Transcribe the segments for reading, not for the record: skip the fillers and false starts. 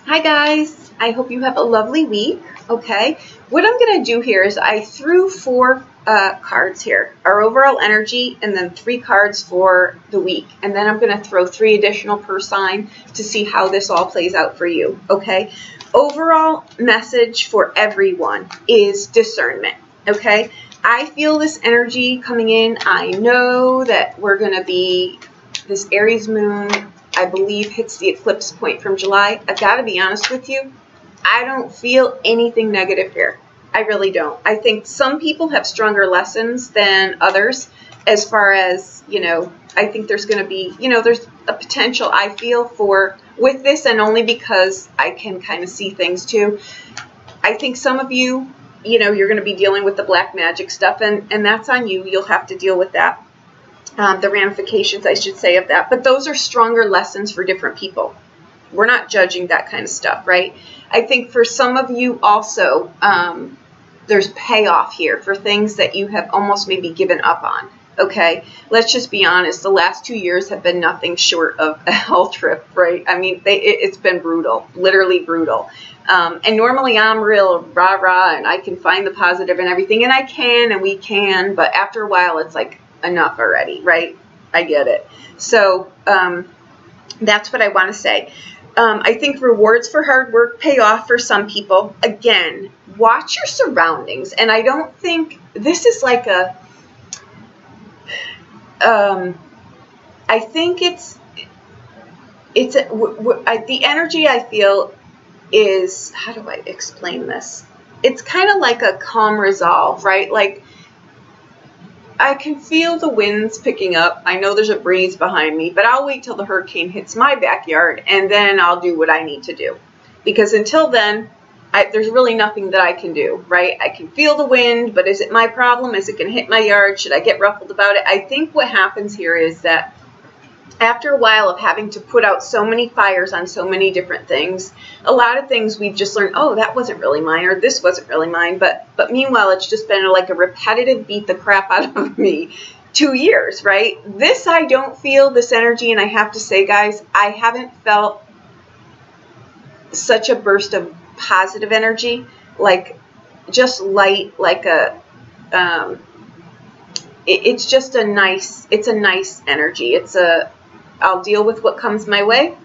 Hi guys, I hope you have a lovely week. Okay, what I'm going to do here is I threw four cards here, our overall energy, and then 3 cards for the week. And then I'm going to throw 3 additional per sign to see how this all plays out for you. Okay, overall message for everyone is discernment. Okay, I feel this energy coming in. I know that we're going to be this Aries moon, I believe, hits the eclipse point from July. I've got to be honest with you, I don't feel anything negative here. I really don't. I think some people have stronger lessons than others as far as, I think there's going to be, there's a potential I feel for with this, and only because I can kind of see things too. I think some of you, you're going to be dealing with the black magic stuff, and that's on you. You'll have to deal with that. The ramifications, I should say, of that. But those are stronger lessons for different people. We're not judging that kind of stuff, right? I think for some of you also, there's payoff here for things that you have almost maybe given up on, okay? Let's just be honest. The last 2 years have been nothing short of a hell trip, right? I mean, it's been brutal, literally brutal. And normally I'm real rah-rah, and I can find the positive and everything, and I can, and we can, but after a while, it's like, enough already, right? I get it. So that's what I want to say. I think rewards for hard work pay off for some people. Again, watch your surroundings. And I don't think this is like a, I think the energy I feel is, how do I explain this? It's kind of like a calm resolve, right? Like, I can feel the winds picking up. I know there's a breeze behind me, but I'll wait till the hurricane hits my backyard, and then I'll do what I need to do. Because until then, there's really nothing that I can do, right? I can feel the wind, but is it my problem? Is it going to hit my yard? Should I get ruffled about it? I think what happens here is that after a while of having to put out so many fires on so many different things, a lot of things we've just learned, oh, that wasn't really mine, or this wasn't really mine. But meanwhile, it's just been like a repetitive beat the crap out of me 2 years, right? This, I don't feel this energy. And I have to say, guys, I haven't felt such a burst of positive energy, like just light, like a, it's just a nice, it's a nice energy. I'll deal with what comes my way.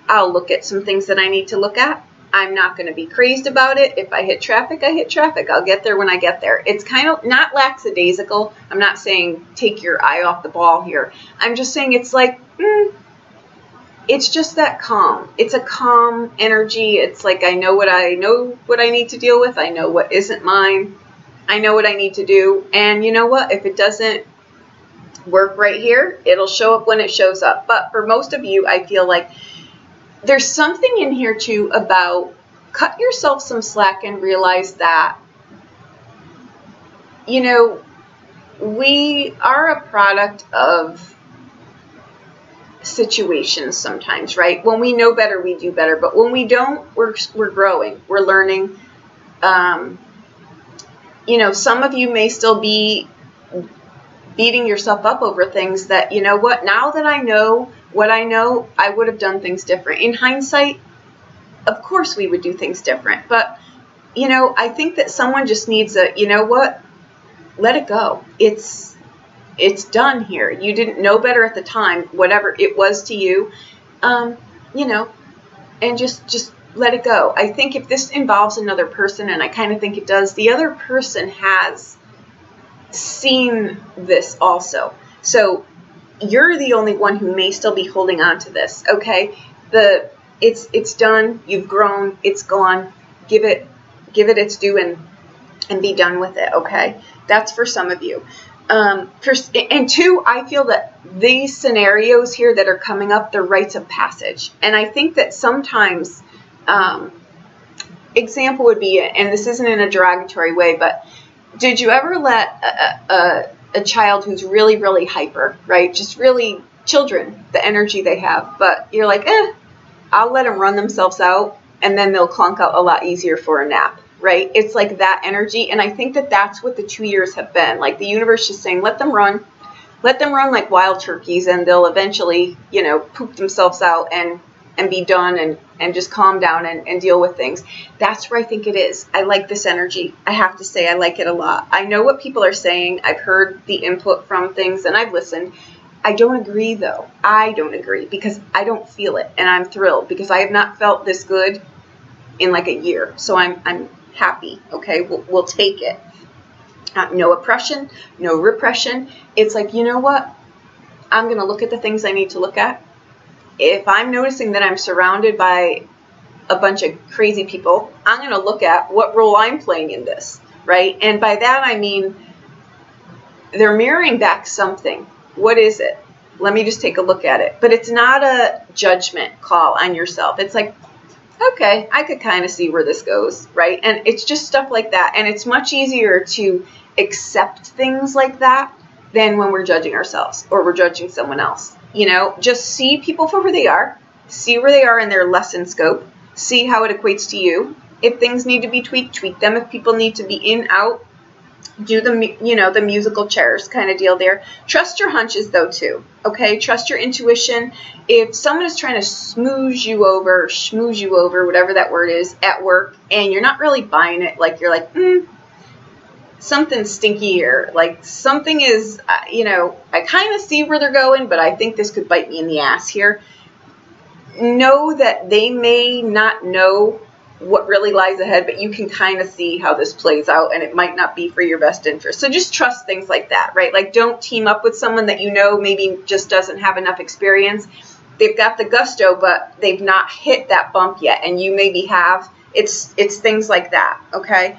I'll look at some things that I need to look at. I'm not going to be crazed about it. If I hit traffic, I hit traffic. I'll get there when I get there. It's kind of not lackadaisical. I'm not saying take your eye off the ball here. I'm just saying it's like, it's just that calm. It's a calm energy. It's like, I know what I need to deal with. I know what isn't mine. I know what I need to do. And you know what? If it doesn't work right here, it'll show up when it shows up. But for most of you, I feel like there's something in here too about cut yourself some slack and realize that, we are a product of situations sometimes, right? When we know better, we do better. But when we don't, we're growing, we're learning. Some of you may still be beating yourself up over things that, now that I know what I know, I would have done things different. In hindsight, of course we would do things different. But, I think that someone just needs a, let it go. It's done here. You didn't know better at the time, whatever it was to you, and just let it go. I think if this involves another person, and I kind of think it does, the other person has seen this also. So you're the only one who may still be holding on to this, okay? It's done. You've grown. It's gone. Give it its due and be done with it, okay? That's for some of you. And 2, I feel that these scenarios here that are coming up, they're rites of passage. And I think that sometimes, example would be, and this isn't in a derogatory way, but did you ever let a child who's really, really hyper, right? Just really children, the energy they have, but you're like, I'll let them run themselves out, and then they'll clunk out a lot easier for a nap, right? It's like that energy. And I think that that's what the 2 years have been. Like the universe just saying, let them run like wild turkeys, and they'll eventually, poop themselves out, and and be done and just calm down and deal with things. That's where I think it is. I like this energy. I have to say I like it a lot. I know what people are saying. I've heard the input from things and I've listened. I don't agree though. I don't agree because I don't feel it, and I'm thrilled because I have not felt this good in like a year. So I'm happy. Okay, we'll take it. No oppression, no repression. It's like, you know what? I'm going to look at the things I need to look at. If I'm noticing that I'm surrounded by a bunch of crazy people, I'm going to look at what role I'm playing in this, right? And by that, I mean, they're mirroring back something. What is it? Let me just take a look at it. But it's not a judgment call on yourself. It's like, okay, I could kind of see where this goes, right? And it's just stuff like that. And it's much easier to accept things like that than when we're judging ourselves or we're judging someone else. You know, just see people for who they are, see where they are in their lesson scope, see how it equates to you. If things need to be tweaked, tweak them. If people need to be in, out, do the, you know, the musical chairs kind of deal there. Trust your hunches though too, okay? Trust your intuition. If someone is trying to schmooze you over, whatever that word is, at work, and you're not really buying it, like you're like, something's stinky here. Like something is, you know, I kind of see where they're going, but I think this could bite me in the ass here. Know that they may not know what really lies ahead, but you can kind of see how this plays out, and it might not be for your best interest. So just trust things like that, right? Like don't team up with someone that you know maybe just doesn't have enough experience. They've got the gusto, but they've not hit that bump yet, and you maybe have. It's things like that, okay?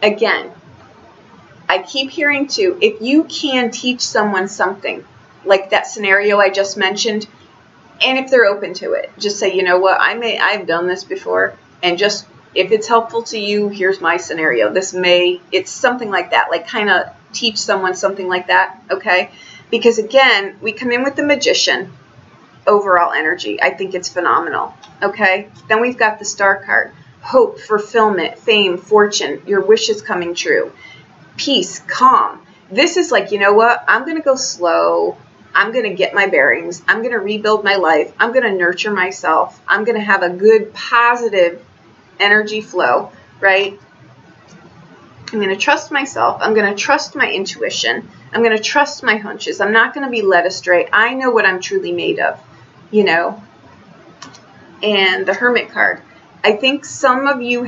Again, I keep hearing too, if you can teach someone something, like that scenario I just mentioned, and if they're open to it, just say, you know what, I've done this before, and just, if it's helpful to you, here's my scenario. It's something like that, like kind of teach someone something like that, okay? Because again, we come in with the Magician, overall energy. I think it's phenomenal, okay? Then we've got the Star card. Hope, fulfillment, fame, fortune, your wishes coming true, peace, calm. This is like, you know what? I'm going to go slow. I'm going to get my bearings. I'm going to rebuild my life. I'm going to nurture myself. I'm going to have a good, positive energy flow, right? I'm going to trust myself. I'm going to trust my intuition. I'm going to trust my hunches. I'm not going to be led astray. I know what I'm truly made of, you know. And the Hermit card. I think some of you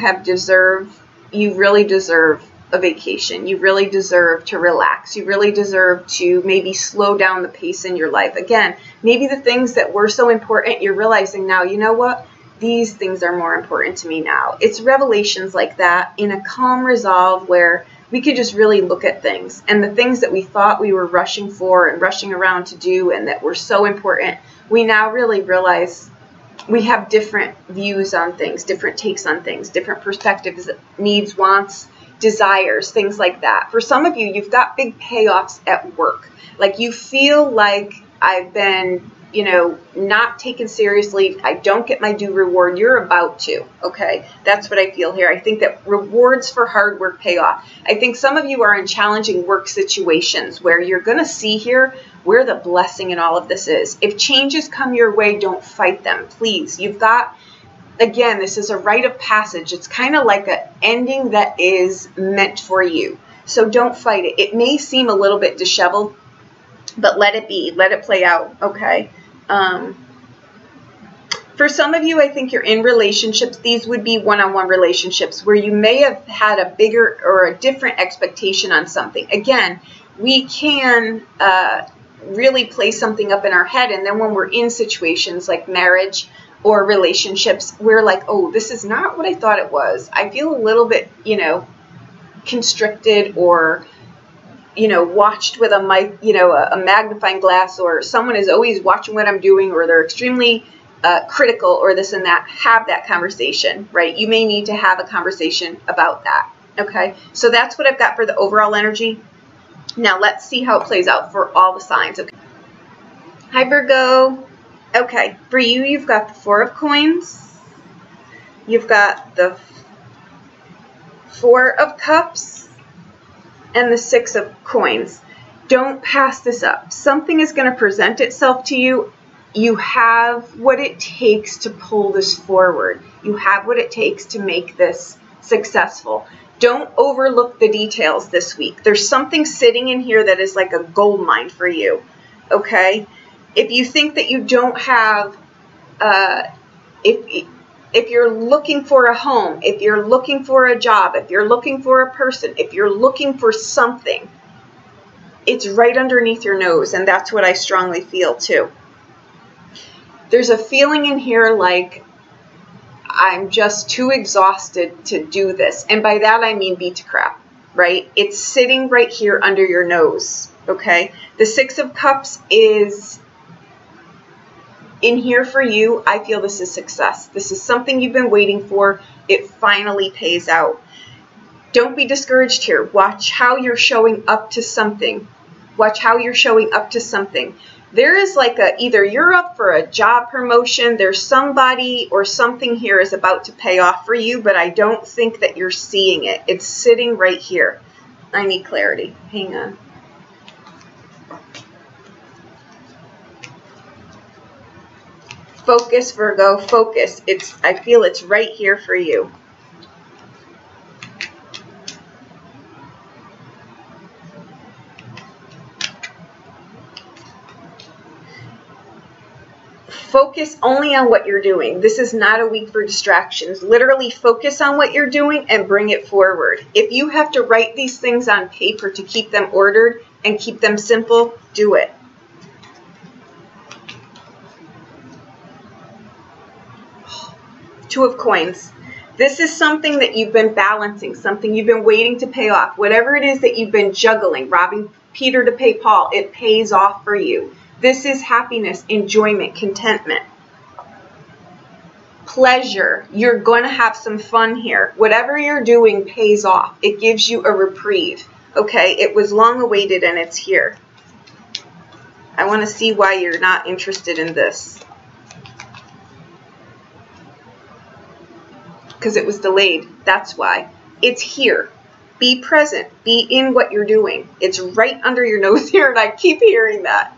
you really deserve a vacation. You really deserve to relax. You really deserve to maybe slow down the pace in your life. Again, maybe the things that were so important, you're realizing now, you know what? These things are more important to me now. It's revelations like that in a calm resolve where we could just really look at things. And the things that we thought we were rushing for and rushing around to do and that were so important, we now really realize we have different views on things, different takes on things, different perspectives, needs, wants, desires, things like that. For some of you, you've got big payoffs at work. Like you feel like I've been, you know, not taken seriously. I don't get my due reward. You're about to, okay? That's what I feel here. I think that rewards for hard work pay off. I think some of you are in challenging work situations where you're going to see here where the blessing in all of this is. If changes come your way, don't fight them, please. You've got, again, this is a rite of passage. It's kind of like an ending that is meant for you. So don't fight it. It may seem a little bit disheveled, but let it be. Let it play out, okay? For some of you, I think you're in relationships. These would be one-on-one relationships where you may have had a bigger or a different expectation on something. Again, we can really play something up in our head, and then when we're in situations like marriage or relationships, we're like, oh, this is not what I thought it was. I feel a little bit, you know, constricted or, you know, watched with a mic, you know, a magnifying glass, or someone is always watching what I'm doing, or they're extremely critical, or this and that. Have that conversation, right? You may need to have a conversation about that, okay? So that's what I've got for the overall energy. Now let's see how it plays out for all the signs. Okay. Hi, Virgo. Okay, for you, you've got the Four of Coins. You've got the Four of Cups and the Six of Coins. Don't pass this up. Something is going to present itself to you. You have what it takes to pull this forward. You have what it takes to make this successful. Don't overlook the details this week. There's something sitting in here that is like a gold mine for you, okay? If you think that you don't have, if you're looking for a home, if you're looking for a job, if you're looking for a person, if you're looking for something, it's right underneath your nose, and that's what I strongly feel too. There's a feeling in here like, I'm just too exhausted to do this. And by that I mean beat to crap, right? It's sitting right here under your nose, okay? The Six of Cups is in here for you. I feel this is success. This is something you've been waiting for. It finally pays out. Don't be discouraged here. Watch how you're showing up to something. Watch how you're showing up to something. There is like either you're up for a job promotion, there's somebody or something here is about to pay off for you, but I don't think that you're seeing it. It's sitting right here. I need clarity. Hang on. Focus, Virgo, focus. I feel it's right here for you. Focus only on what you're doing. This is not a week for distractions. Literally focus on what you're doing and bring it forward. If you have to write these things on paper to keep them ordered and keep them simple, do it. Two of Coins. This is something that you've been balancing, something you've been waiting to pay off. Whatever it is that you've been juggling, robbing Peter to pay Paul, it pays off for you. This is happiness, enjoyment, contentment, pleasure. You're going to have some fun here. Whatever you're doing pays off. It gives you a reprieve. Okay, it was long awaited and it's here. I want to see why you're not interested in this. Because it was delayed. That's why. It's here. Be present. Be in what you're doing. It's right under your nose here, and I keep hearing that.